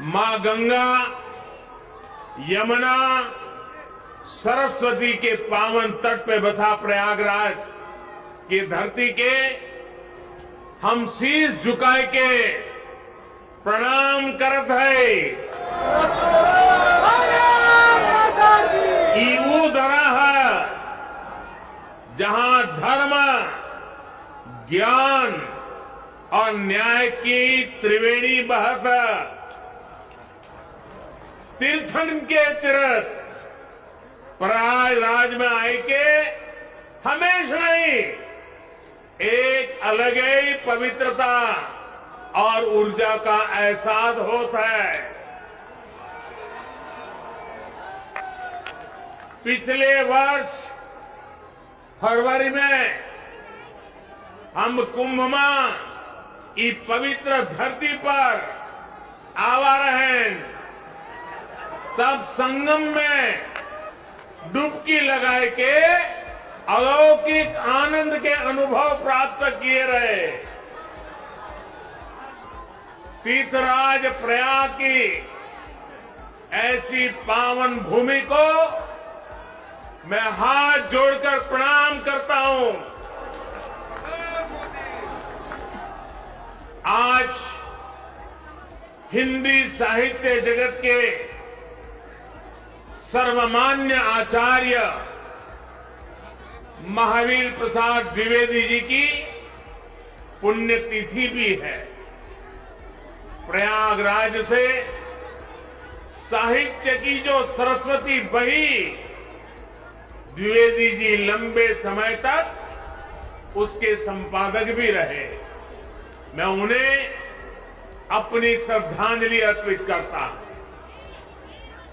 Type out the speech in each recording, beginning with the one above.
मां गंगा, यमुना, सरस्वती के पावन तट पे बसा प्रयागराज की धरती के हम शीश झुकाए के प्रणाम करत है। ईऊ धरा है जहां धर्म, ज्ञान और न्याय की त्रिवेणी बहत तीर्थन के तीर्थ प्रयागराज में आए के हमेशा ही एक अलग ही पवित्रता और ऊर्जा का एहसास होता है। पिछले वर्ष फरवरी में हम कुंभ मां इस पवित्र धरती पर आवा रहे, तब संगम में डुबकी लगाए के अलौकिक आनंद के अनुभव प्राप्त किए रहे। तीर्थराज प्रयाग की ऐसी पावन भूमि को मैं हाथ जोड़कर प्रणाम करता हूं। आज हिंदी साहित्य जगत के सर्वमान्य आचार्य महावीर प्रसाद द्विवेदी जी की पुण्यतिथि भी है। प्रयागराज से साहित्य की जो सरस्वती बही, द्विवेदी जी लंबे समय तक उसके संपादक भी रहे। मैं उन्हें अपनी श्रद्धांजलि अर्पित करता हूं।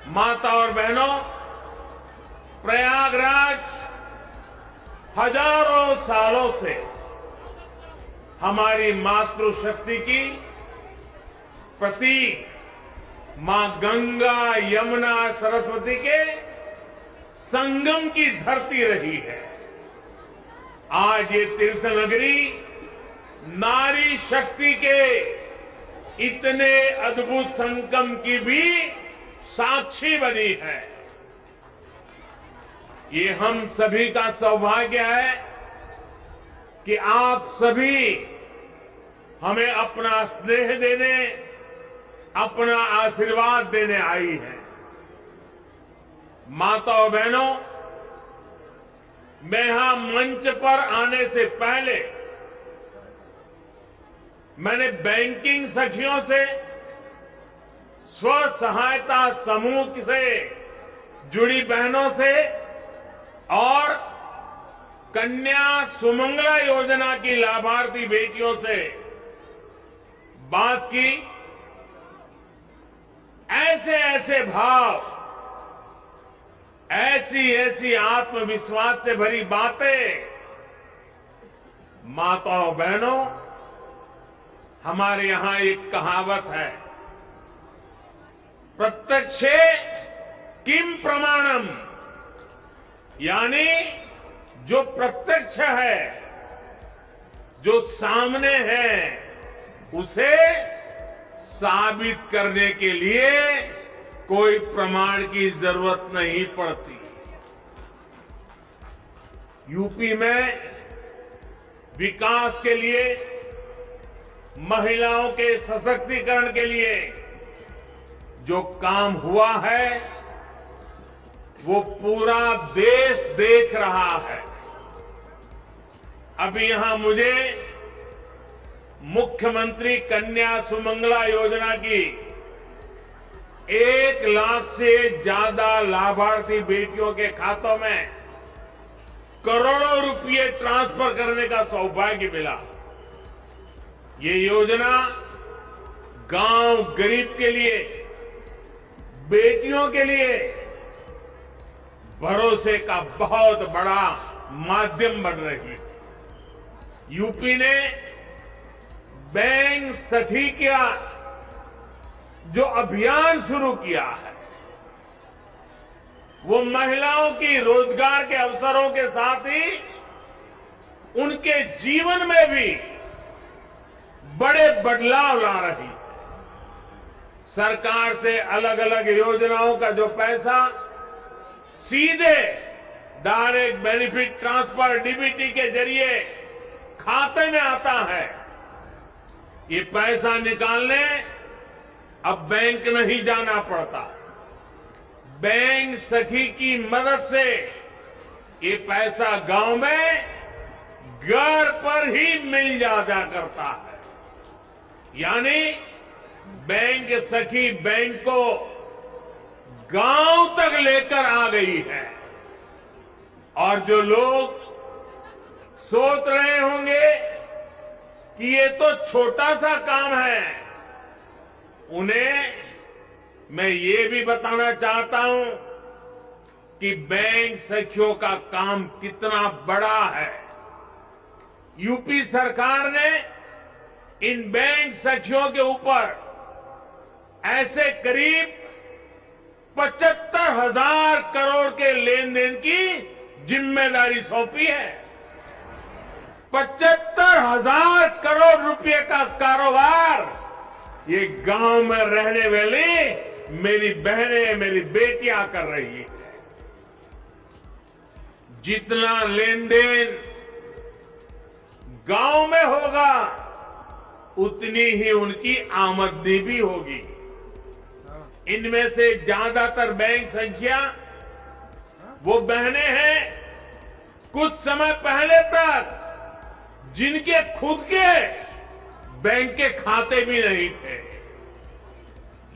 माता और बहनों, प्रयागराज हजारों सालों से हमारी मातृशक्ति की प्रतीक मां गंगा, यमुना, सरस्वती के संगम की धरती रही है। आज ये तीर्थ नगरी नारी शक्ति के इतने अद्भुत संगम की भी साक्षी बनी है। ये हम सभी का सौभाग्य है कि आप सभी हमें अपना स्नेह देने, अपना आशीर्वाद देने आई हैं। माताओं बहनों, मैं यहां मंच पर आने से पहले मैंने बैंकिंग सखियों से, स्व सहायता समूह से जुड़ी बहनों से और कन्या सुमंगला योजना की लाभार्थी बेटियों से बात की। ऐसे ऐसे भाव, ऐसी ऐसी आत्मविश्वास से भरी बातें, माताओं बहनों, हमारे यहां एक कहावत है, प्रत्यक्षे किम प्रमाणम, यानी जो प्रत्यक्ष है, जो सामने है, उसे साबित करने के लिए कोई प्रमाण की जरूरत नहीं पड़ती। यूपी में विकास के लिए, महिलाओं के सशक्तिकरण के लिए जो काम हुआ है वो पूरा देश देख रहा है। अभी यहां मुझे मुख्यमंत्री कन्या सुमंगला योजना की 1 लाख से ज्यादा लाभार्थी बेटियों के खातों में करोड़ों रुपए ट्रांसफर करने का सौभाग्य मिला। ये योजना गांव गरीब के लिए, बेटियों के लिए भरोसे का बहुत बड़ा माध्यम बन रही है। यूपी ने बैंक सखी का जो अभियान शुरू किया है, वो महिलाओं की रोजगार के अवसरों के साथ ही उनके जीवन में भी बड़े बदलाव ला रही है। सरकार से अलग अलग योजनाओं का जो पैसा सीधे डायरेक्ट बेनिफिट ट्रांसफर डीबीटी के जरिए खाते में आता है, ये पैसा निकालने अब बैंक नहीं जाना पड़ता। बैंक सखी की मदद से ये पैसा गांव में घर पर ही मिल जा करता है। यानी बैंक सखी बैंक को गांव तक लेकर आ गई है। और जो लोग सोच रहे होंगे कि ये तो छोटा सा काम है, उन्हें मैं ये भी बताना चाहता हूं कि बैंक सखियों का काम कितना बड़ा है। यूपी सरकार ने इन बैंक सखियों के ऊपर ऐसे करीब 75,000 करोड़ के लेन देन की जिम्मेदारी सौंपी है। 75,000 करोड़ रुपए का कारोबार ये गांव में रहने वाली मेरी बहनें, मेरी बेटियां कर रही है। जितना लेन देन गांव में होगा उतनी ही उनकी आमदनी भी होगी। इनमें से ज्यादातर बैंक संख्या वो बहनें हैं कुछ समय पहले तक जिनके खुद के बैंक के खाते भी नहीं थे,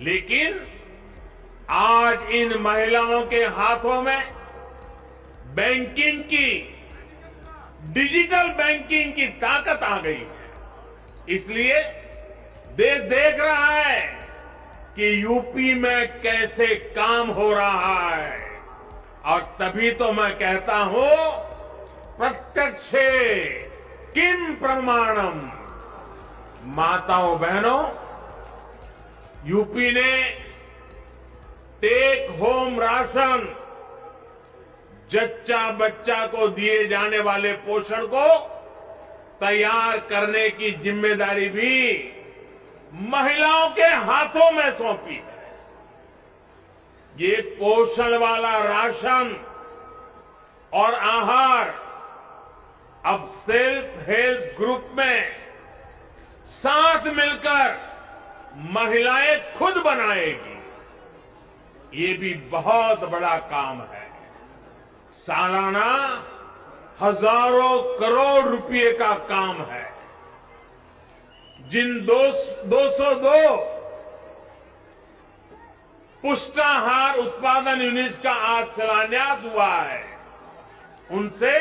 लेकिन आज इन महिलाओं के हाथों में बैंकिंग की, डिजिटल बैंकिंग की ताकत आ गई है। इसलिए देश देख रहा है कि यूपी में कैसे काम हो रहा है। और तभी तो मैं कहता हूं प्रत्यक्षे किम प्रमाणम। माताओं बहनों, यूपी ने टेक होम राशन, जच्चा बच्चा को दिए जाने वाले पोषण को तैयार करने की जिम्मेदारी भी महिलाओं के हाथों में सौंपी है। ये पोषण वाला राशन और आहार अब सेल्फ हेल्प ग्रुप में साथ मिलकर महिलाएं खुद बनाएगी। ये भी बहुत बड़ा काम है। सालाना हजारों करोड़ रुपए का काम है। जिन 202 पुष्टाहार उत्पादन यूनिट्स का आज शिलान्यास हुआ है, उनसे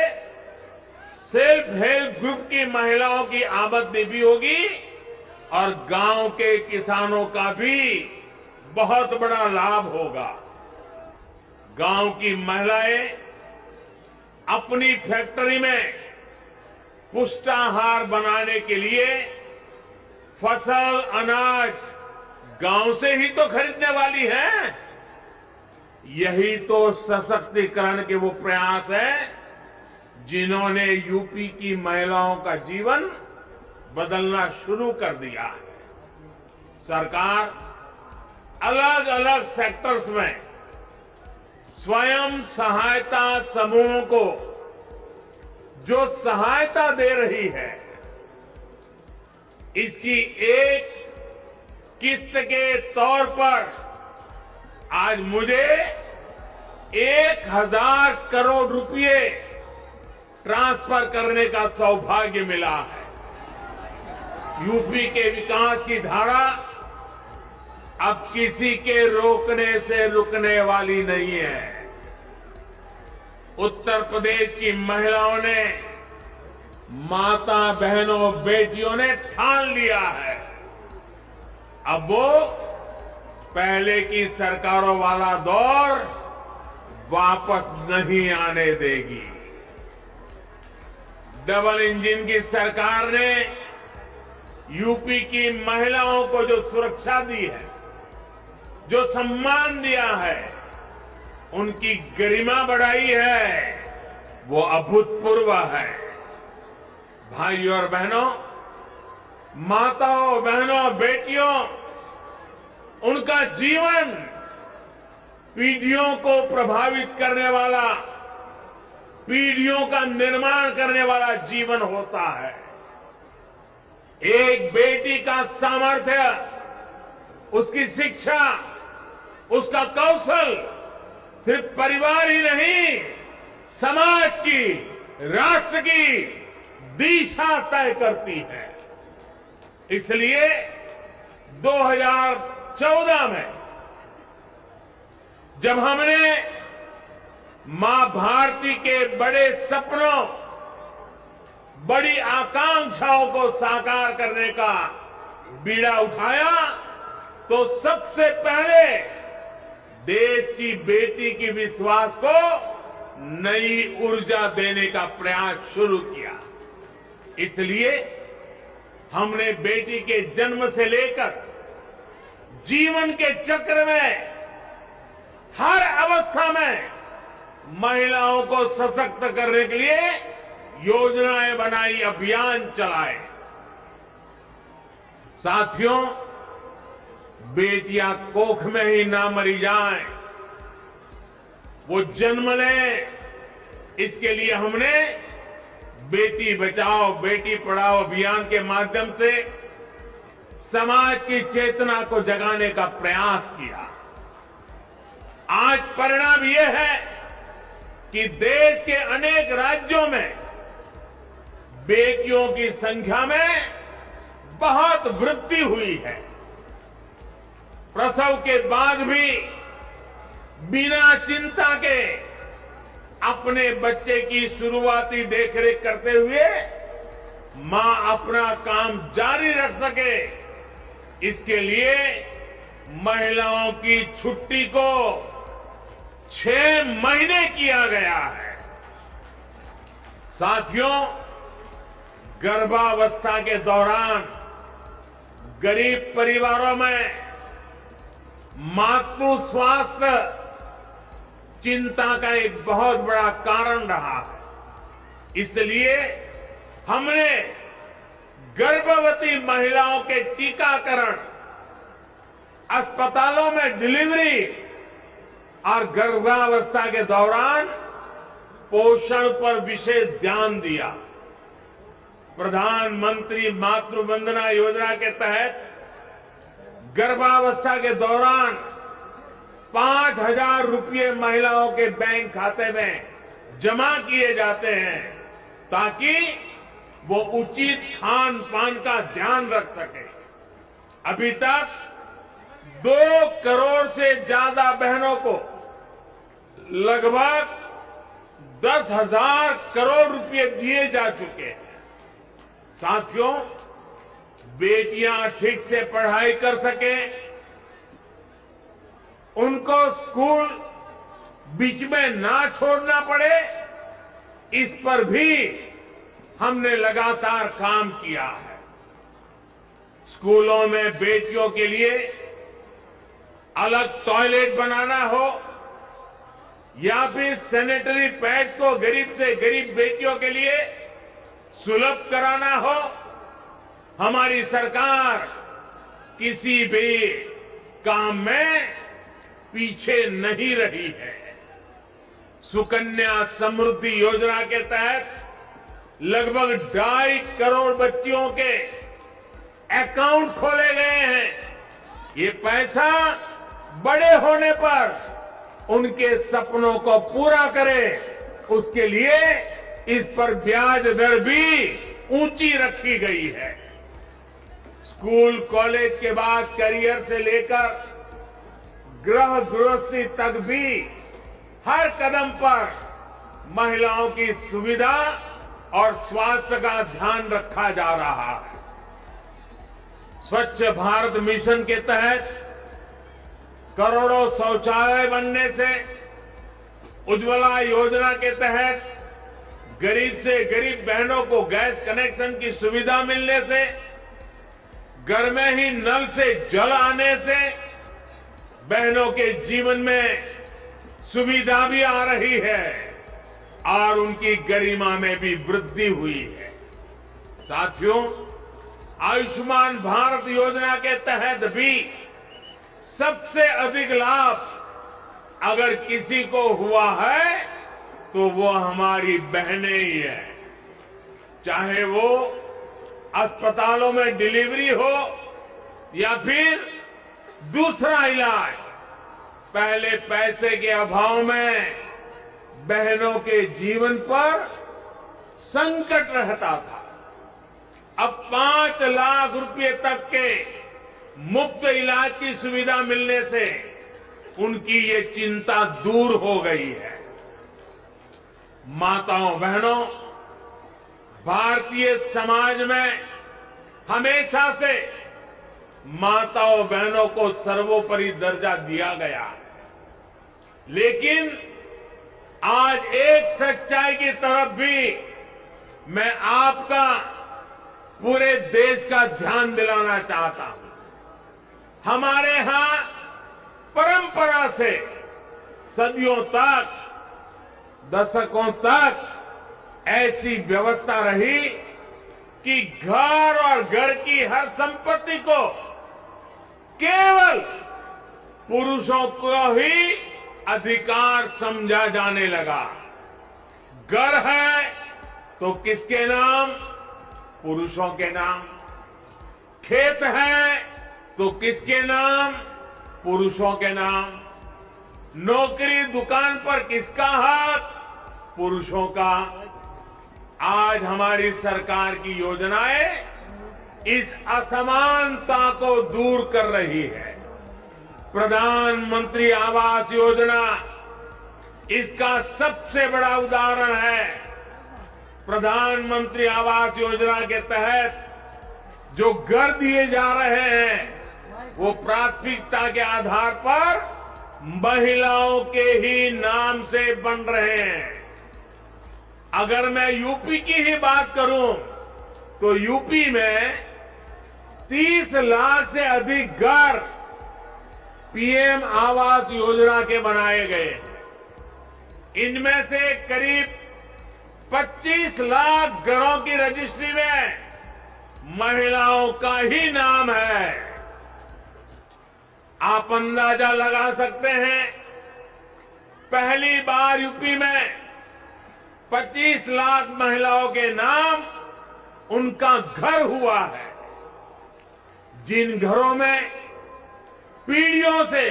सेल्फ हेल्प ग्रुप की महिलाओं की आमदनी भी होगी और गांव के किसानों का भी बहुत बड़ा लाभ होगा। गांव की महिलाएं अपनी फैक्ट्री में पुष्टाहार बनाने के लिए फसल, अनाज गांव से ही तो खरीदने वाली है। यही तो सशक्तिकरण के वो प्रयास है जिन्होंने यूपी की महिलाओं का जीवन बदलना शुरू कर दिया है। सरकार अलग अलग सेक्टर्स में स्वयं सहायता समूहों को जो सहायता दे रही है, इसकी एक किस्त के तौर पर आज मुझे 1,000 करोड़ रुपए ट्रांसफर करने का सौभाग्य मिला है। यूपी के विकास की धारा अब किसी के रोकने से रुकने वाली नहीं है। उत्तर प्रदेश की महिलाओं ने, माता बहनों, बेटियों ने ठान लिया है, अब वो पहले की सरकारों वाला दौर वापस नहीं आने देगी। डबल इंजन की सरकार ने यूपी की महिलाओं को जो सुरक्षा दी है, जो सम्मान दिया है, उनकी गरिमा बढ़ाई है, वो अभूतपूर्व है। भाइयों और बहनों, माताओं, बहनों, बेटियों, उनका जीवन पीढ़ियों को प्रभावित करने वाला, पीढ़ियों का निर्माण करने वाला जीवन होता है। एक बेटी का सामर्थ्य, उसकी शिक्षा, उसका कौशल सिर्फ परिवार ही नहीं, समाज की, राष्ट्र की दिशा तय करती है। इसलिए 2014 में जब हमने मां भारती के बड़े सपनों, बड़ी आकांक्षाओं को साकार करने का बीड़ा उठाया, तो सबसे पहले देश की बेटी की विश्वास को नई ऊर्जा देने का प्रयास शुरू किया। इसलिए हमने बेटी के जन्म से लेकर जीवन के चक्र में हर अवस्था में महिलाओं को सशक्त करने के लिए योजनाएं बनाई, अभियान चलाए। साथियों, बेटियां कोख में ही ना मरी जाएं, वो जन्म लें, इसके लिए हमने बेटी बचाओ बेटी पढ़ाओ अभियान के माध्यम से समाज की चेतना को जगाने का प्रयास किया। आज परिणाम यह है कि देश के अनेक राज्यों में बेटियों की संख्या में बहुत वृद्धि हुई है। प्रसव के बाद भी बिना चिंता के अपने बच्चे की शुरुआती देखरेख करते हुए मां अपना काम जारी रख सके, इसके लिए महिलाओं की छुट्टी को 6 महीने किया गया है। साथियों, गर्भावस्था के दौरान गरीब परिवारों में मातृ स्वास्थ्य चिंता का एक बहुत बड़ा कारण रहा है। इसलिए हमने गर्भवती महिलाओं के टीकाकरण, अस्पतालों में डिलीवरी और गर्भावस्था के दौरान पोषण पर विशेष ध्यान दिया। प्रधानमंत्री मातृ वंदना योजना के तहत गर्भावस्था के दौरान 5,000 रुपये महिलाओं के बैंक खाते में जमा किए जाते हैं, ताकि वो उचित खान पान का ध्यान रख सके। अभी तक 2 करोड़ से ज्यादा बहनों को लगभग 10,000 करोड़ रुपए दिए जा चुके हैं। साथियों, बेटियां ठीक से पढ़ाई कर सकें, उनको स्कूल बीच में ना छोड़ना पड़े, इस पर भी हमने लगातार काम किया है। स्कूलों में बेटियों के लिए अलग टॉयलेट बनाना हो या फिर सैनिटरी पैड को गरीब से गरीब बेटियों के लिए सुलभ कराना हो, हमारी सरकार किसी भी काम में पीछे नहीं रही है। सुकन्या समृद्धि योजना के तहत लगभग 2.5 करोड़ बच्चियों के अकाउंट खोले गए हैं। ये पैसा बड़े होने पर उनके सपनों को पूरा करे, उसके लिए इस पर ब्याज दर भी ऊंची रखी गई है। स्कूल कॉलेज के बाद करियर से लेकर गृह गृहस्थी तक भी हर कदम पर महिलाओं की सुविधा और स्वास्थ्य का ध्यान रखा जा रहा है। स्वच्छ भारत मिशन के तहत करोड़ों शौचालय बनने से, उज्ज्वला योजना के तहत गरीब से गरीब बहनों को गैस कनेक्शन की सुविधा मिलने से, घर में ही नल से जल आने से बहनों के जीवन में सुविधा भी आ रही है और उनकी गरिमा में भी वृद्धि हुई है। साथियों, आयुष्मान भारत योजना के तहत भी सबसे अधिक लाभ अगर किसी को हुआ है तो वो हमारी बहनें ही है। चाहे वो अस्पतालों में डिलीवरी हो या फिर दूसरा इलाज, पहले पैसे के अभाव में बहनों के जीवन पर संकट रहता था। अब 5 लाख रुपए तक के मुफ्त इलाज की सुविधा मिलने से उनकी ये चिंता दूर हो गई है। माताओं बहनों, भारतीय समाज में हमेशा से माताओं बहनों को सर्वोपरि दर्जा दिया गया है, लेकिन आज एक सच्चाई की तरफ भी मैं आपका, पूरे देश का ध्यान दिलाना चाहता हूं। हमारे यहां परंपरा से सदियों तक, दशकों तक ऐसी व्यवस्था रही कि घर और घर की हर संपत्ति को केवल पुरुषों को ही अधिकार समझा जाने लगा। घर है तो किसके नाम? पुरुषों के नाम। खेत है तो किसके नाम? पुरुषों के नाम। नौकरी दुकान पर किसका हाथ? पुरुषों का। आज हमारी सरकार की योजनाएं इस असमानता को दूर कर रही है। प्रधानमंत्री आवास योजना इसका सबसे बड़ा उदाहरण है। प्रधानमंत्री आवास योजना के तहत जो घर दिए जा रहे हैं वो प्राथमिकता के आधार पर महिलाओं के ही नाम से बन रहे हैं। अगर मैं यूपी की ही बात करूं तो यूपी में 30 लाख से अधिक घर पीएम आवास योजना के बनाए गए। इनमें से करीब 25 लाख घरों की रजिस्ट्री में महिलाओं का ही नाम है। आप अंदाजा लगा सकते हैं, पहली बार यूपी में 25 लाख महिलाओं के नाम उनका घर हुआ है। जिन घरों में पीढ़ियों से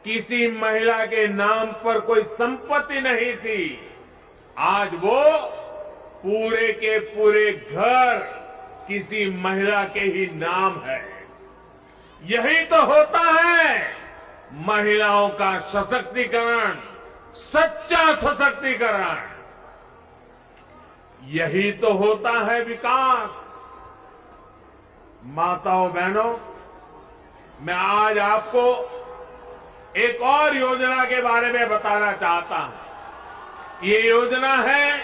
किसी महिला के नाम पर कोई संपत्ति नहीं थी, आज वो पूरे के पूरे घर किसी महिला के ही नाम है। यही तो होता है महिलाओं का सशक्तिकरण, सच्चा सशक्तिकरण। यही तो होता है विकास। माताओं बहनों, मैं आज आपको एक और योजना के बारे में बताना चाहता हूं। ये योजना है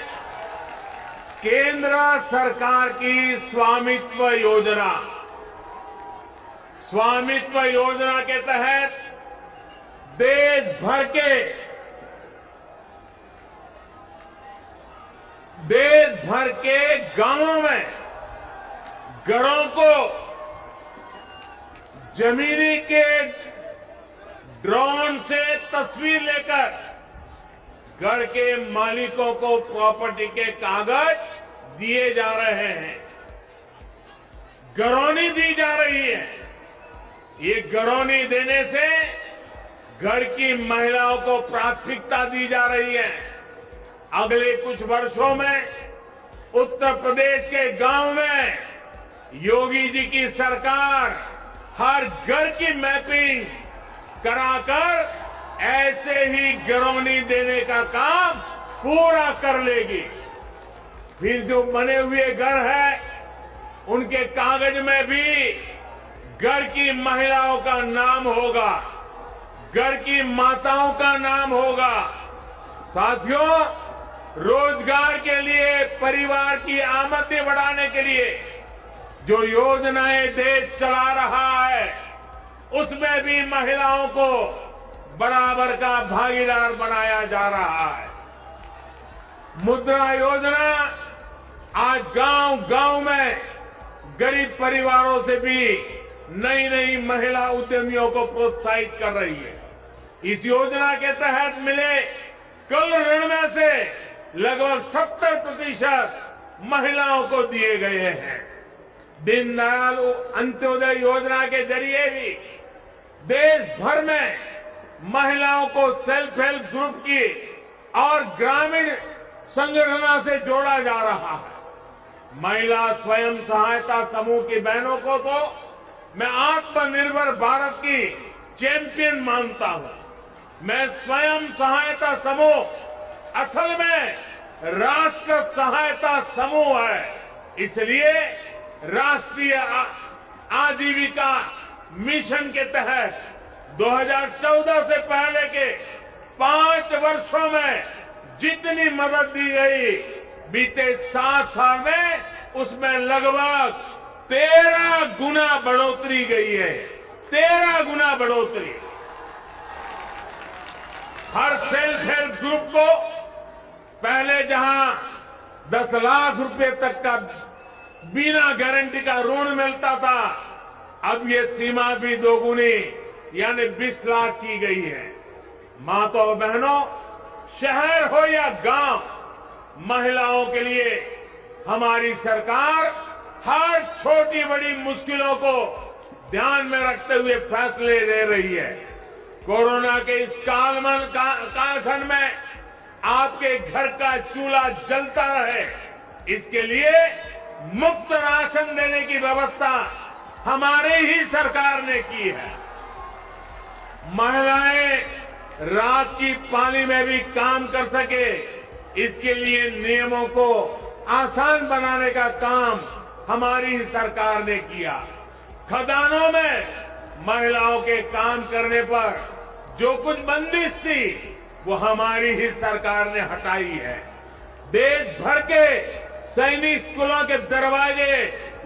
केंद्र सरकार की स्वामित्व योजना। स्वामित्व योजना के तहत देश भर के गांवों में घरों को जमीनी के ड्रोन से तस्वीर लेकर घर के मालिकों को प्रॉपर्टी के कागज दिए जा रहे हैं। घरौनी दी जा रही है। ये घरौनी देने से घर की महिलाओं को प्राथमिकता दी जा रही है। अगले कुछ वर्षों में उत्तर प्रदेश के गांव में योगी जी की सरकार हर घर की मैपिंग कराकर ऐसे ही घरौनी देने का काम पूरा कर लेगी। फिर जो बने हुए घर है उनके कागज में भी घर की महिलाओं का नाम होगा, घर की माताओं का नाम होगा। साथियों, रोजगार के लिए, परिवार की आमदनी बढ़ाने के लिए जो योजनाएं देश चला रहा है उसमें भी महिलाओं को बराबर का भागीदार बनाया जा रहा है। मुद्रा योजना आज गांव-गांव में गरीब परिवारों से भी नई नई महिला उद्यमियों को प्रोत्साहित कर रही है। इस योजना के तहत मिले कुल ऋण में से लगभग 70% महिलाओं को दिए गए हैं। दीनदयाल अंत्योदय योजना के जरिए भी देश भर में महिलाओं को सेल्फ हेल्प ग्रुप की और ग्रामीण संगठनों से जोड़ा जा रहा है। महिला स्वयं सहायता समूह की बहनों को तो मैं आत्मनिर्भर भारत की चैंपियन मानता हूं। मैं स्वयं सहायता समूह असल में राष्ट्र सहायता समूह है। इसलिए राष्ट्रीय आजीविका मिशन के तहत 2014 से पहले के 5 वर्षों में जितनी मदद दी गई, बीते 7 साल में उसमें लगभग 13 गुना बढ़ोतरी गई है। 13 गुना बढ़ोतरी। हर सेल्फ हेल्प ग्रुप को पहले जहां 10 लाख रुपए तक का बिना गारंटी का ऋण मिलता था, अब ये सीमा भी दोगुनी यानी 20 लाख की गई है। माताओं और बहनों, शहर हो या गांव, महिलाओं के लिए हमारी सरकार हर छोटी बड़ी मुश्किलों को ध्यान में रखते हुए फैसले ले रही है। कोरोना के इस कालखंड में आपके घर का चूल्हा जलता रहे, इसके लिए मुफ्त राशन देने की व्यवस्था हमारी ही सरकार ने की है। महिलाएं रात की पाली में भी काम कर सके, इसके लिए नियमों को आसान बनाने का काम हमारी ही सरकार ने किया। खदानों में महिलाओं के काम करने पर जो कुछ बंदिश थी, वो हमारी ही सरकार ने हटाई है। देश भर के सैनिक स्कूलों के दरवाजे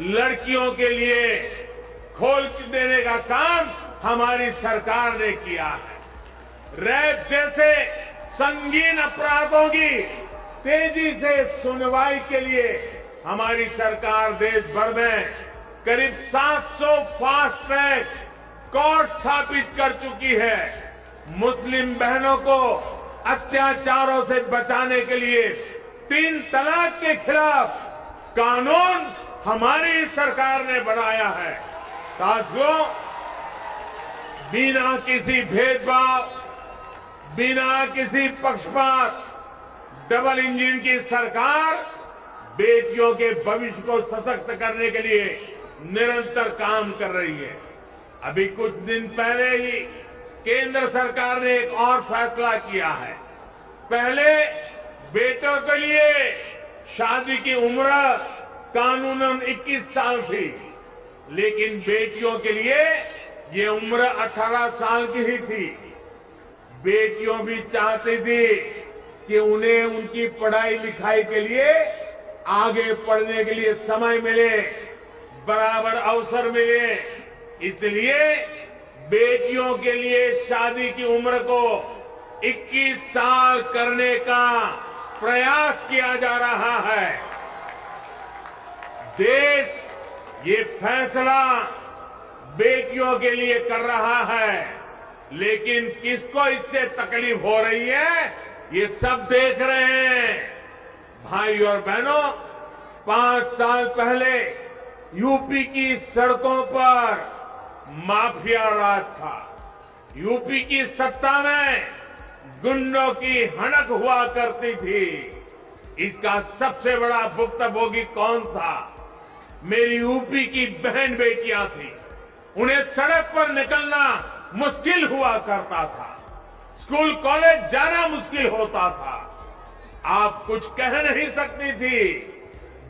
लड़कियों के लिए खोल देने का काम हमारी सरकार ने किया है। रेप जैसे संगीन अपराधों की तेजी से सुनवाई के लिए हमारी सरकार देश भर में करीब 700 फास्ट ट्रैक कोर्ट स्थापित कर चुकी है। मुस्लिम बहनों को अत्याचारों से बचाने के लिए 3 तलाक के खिलाफ कानून हमारी सरकार ने बनाया है। साथियों, बिना किसी भेदभाव, बिना किसी पक्षपात, डबल इंजन की सरकार बेटियों के भविष्य को सशक्त करने के लिए निरंतर काम कर रही है। अभी कुछ दिन पहले ही केंद्र सरकार ने एक और फैसला किया है। पहले बेटों के लिए शादी की उम्र कानूनन 21 साल थी, लेकिन बेटियों के लिए ये उम्र 18 साल की ही थी। बेटियों भी चाहती थी कि उन्हें उनकी पढ़ाई लिखाई के लिए, आगे पढ़ने के लिए समय मिले, बराबर अवसर मिले। इसलिए बेटियों के लिए शादी की उम्र को 21 साल करने का प्रयास किया जा रहा है। देश ये फैसला बेटियों के लिए कर रहा है, लेकिन किसको इससे तकलीफ हो रही है, ये सब देख रहे हैं। भाई और बहनों, 5 साल पहले यूपी की सड़कों पर माफिया राज था। यूपी की सत्ता में गुंडों की हड़क हुआ करती थी। इसका सबसे बड़ा भुक्तभोगी कौन था? मेरी यूपी की बहन बेटियां थी। उन्हें सड़क पर निकलना मुश्किल हुआ करता था, स्कूल कॉलेज जाना मुश्किल होता था। आप कुछ कह नहीं सकती थी,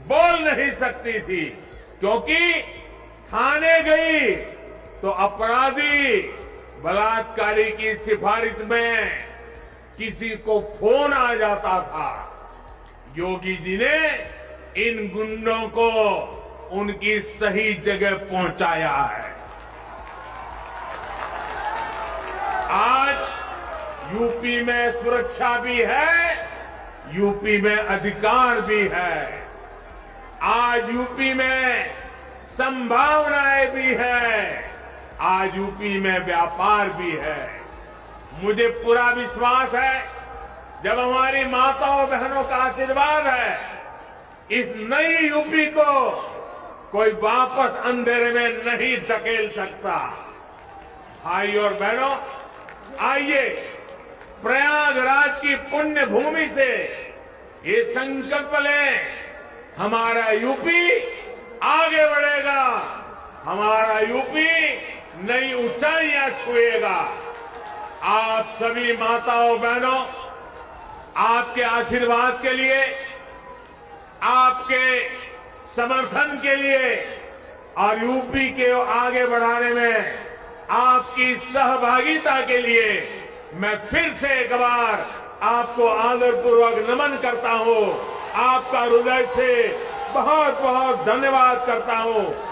बोल नहीं सकती थी, क्योंकि थाने गई तो अपराधी बलात्कारी की सिफारिश में किसी को फोन आ जाता था। योगी जी ने इन गुंडों को उनकी सही जगह पहुंचाया है। आज यूपी में सुरक्षा भी है, यूपी में अधिकार भी है। आज यूपी में संभावनाएं भी है। आज यूपी में व्यापार भी है। मुझे पूरा विश्वास है, जब हमारी माताओं बहनों का आशीर्वाद है, इस नई यूपी को कोई वापस अंधेरे में नहीं धकेल सकता। भाई और बहनों, आइए प्रयागराज की पुण्य भूमि से ये संकल्प लें, हमारा यूपी आगे बढ़ेगा, हमारा यूपी नई ऊंचाइयां छुएगा। आप सभी माताओं बहनों, आपके आशीर्वाद के लिए, आपके समर्थन के लिए और यूपी के आगे बढ़ाने में आपकी सहभागिता के लिए मैं फिर से एक बार आपको आदरपूर्वक नमन करता हूं। आपका हृदय से बहुत बहुत धन्यवाद करता हूं।